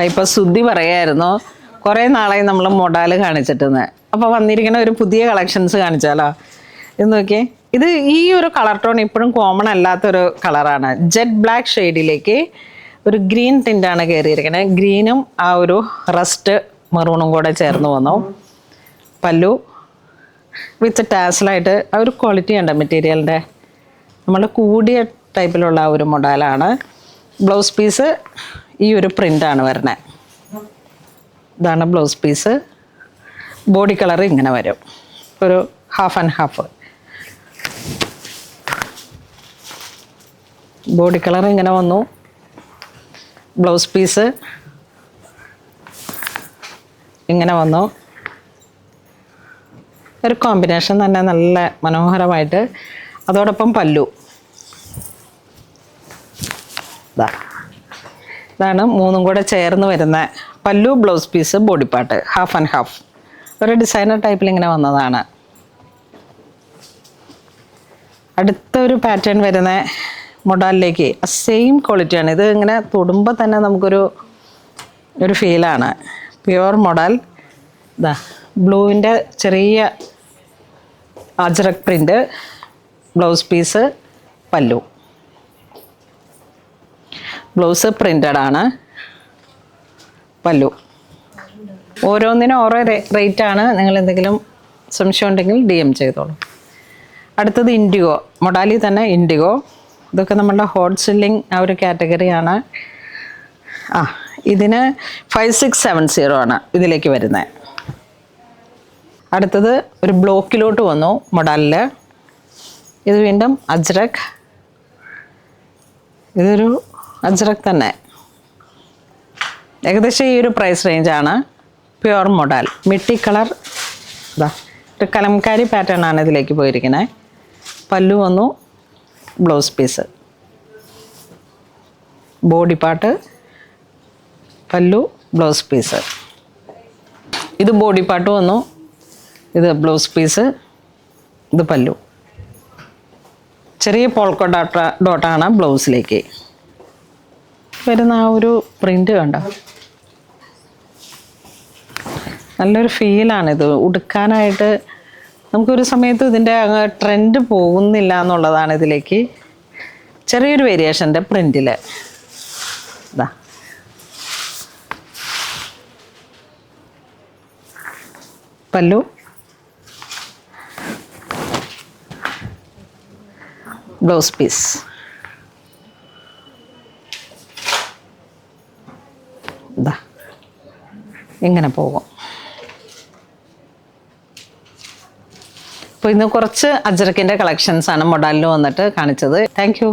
ഇപ്പോൾ ശ്രുതി പറയായിരുന്നു കുറേ നാളായി നമ്മൾ മൊഡാല് കാണിച്ചിട്ടെന്ന്. അപ്പോൾ വന്നിരിക്കുന്ന ഒരു പുതിയ കളക്ഷൻസ് കാണിച്ചാലോ? ഇത് നോക്കിയേ, ഇത് ഈ ഒരു കളർ ടോൺ ഇപ്പോഴും കോമൺ അല്ലാത്തൊരു കളറാണ്. ജെറ്റ് ബ്ലാക്ക് ഷെയ്ഡിലേക്ക് ഒരു ഗ്രീൻ ടിൻ്റാണ് കയറിയിരിക്കുന്നത്. ഗ്രീനും ആ ഒരു റസ്റ്റ് മെറൂണും കൂടെ ചേർന്ന് വന്നു. പല്ലു വിത്ത് ടാസലായിട്ട് ആ ഒരു ക്വാളിറ്റി ഉണ്ട് മെറ്റീരിയലിൻ്റെ. നമ്മൾ കൂടിയ ടൈപ്പിലുള്ള ആ ഒരു മൊഡാലാണ്. ബ്ലൗസ് പീസ് ഈ ഒരു പ്രിൻ്റാണ് വരുന്നത്. ഇതാണ് ബ്ലൗസ് പീസ്. ബോഡി കളർ ഇങ്ങനെ വരും, ഒരു half and half. Body colour ഇങ്ങനെ വന്നു. ബ്ലൗസ് പീസ് ഇങ്ങനെ വന്നു. ഒരു കോമ്പിനേഷൻ തന്നെ നല്ല മനോഹരമായിട്ട്. അതോടൊപ്പം പല്ലു ഇതാണ് മൂന്നും കൂടെ ചേർന്ന് വരുന്ന pallu, blouse piece, body part, half and half. ഒരു ഡിസൈനർ ടൈപ്പിൽ ഇങ്ങനെ വന്നതാണ്. അടുത്തൊരു പാറ്റേൺ വരുന്ന മൊഡാലിലേക്ക് സെയിം ക്വാളിറ്റിയാണ്. ഇത് ഇങ്ങനെ തൊടുമ്പോൾ തന്നെ നമുക്കൊരു ഫീലാണ്. Pure modal. ഇതാ ബ്ലൂവിൻ്റെ ചെറിയ അജ്രക് പ്രിൻ്റ്, ബ്ലൗസ് പീസ്, പല്ലു. ബ്ലൗസ് പ്രിൻ്റഡ് ആണ്, പല്ലു. ഓരോന്നിനും ഓരോ റേറ്റാണ്. നിങ്ങൾ എന്തെങ്കിലും സംശയം ഉണ്ടെങ്കിൽ DM ചെയ്തോളൂ. അടുത്തത് ഇൻഡിഗോ, മൊഡാലി തന്നെ ഇൻഡിഗോ. ഇതൊക്കെ നമ്മളുടെ ഹോട്ട് സെല്ലിങ് ആ ഒരു കാറ്റഗറിയാണ്. ഇതിന് 5670 ആണ് ഇതിലേക്ക് വരുന്നത്. അടുത്തത് ഒരു ബ്ലോക്കിലോട്ട് വന്നു മൊഡാലിൽ. ഇത് വീണ്ടും അജ്രക്. ഇതൊരു അജ്രക് തന്നെ. ഏകദേശം ഈ ഒരു പ്രൈസ് റേഞ്ചാണ്. പ്യുവർ മൊഡാൽ, മിട്ടി കളർ. ഒരു കലംകാരി പാറ്റേൺ ആണ് ഇതിലേക്ക് പോയിരിക്കുന്നത്. പല്ലു വന്നു, blouse piece, body part, pallu, blouse piece. ഇത് ബോഡി പാർട്ട് വന്നു, ഇത് ബ്ലൗസ് പീസ്, ഇത് പല്ലു. ചെറിയ പോൾക്കോ ഡോട്ടാണ് ബ്ലൗസിലേക്ക് വരുന്ന ആ ഒരു പ്രിൻ്റ്. കണ്ടോ, നല്ലൊരു ഫീലാണിത് ഉടുക്കാനായിട്ട്. നമുക്കൊരു സമയത്ത് ഇതിൻ്റെ ട്രെൻഡ് പോകുന്നില്ല എന്നുള്ളതാണ് ഇതിലേക്ക്. ചെറിയൊരു വേരിയേഷൻ്റെ പ്രിൻറ്റിൽ ഇതാ പല്ലു, ബ്ലൗസ് പീസ്. ഇതാ ഇങ്ങനെ പോകും. അപ്പോൾ ഇന്ന് കുറച്ച് അജ്രക്കിൻ്റെ കളക്ഷൻസാണ് മൊഡാലിൽ വന്നിട്ട് കാണിച്ചത്. Thank you.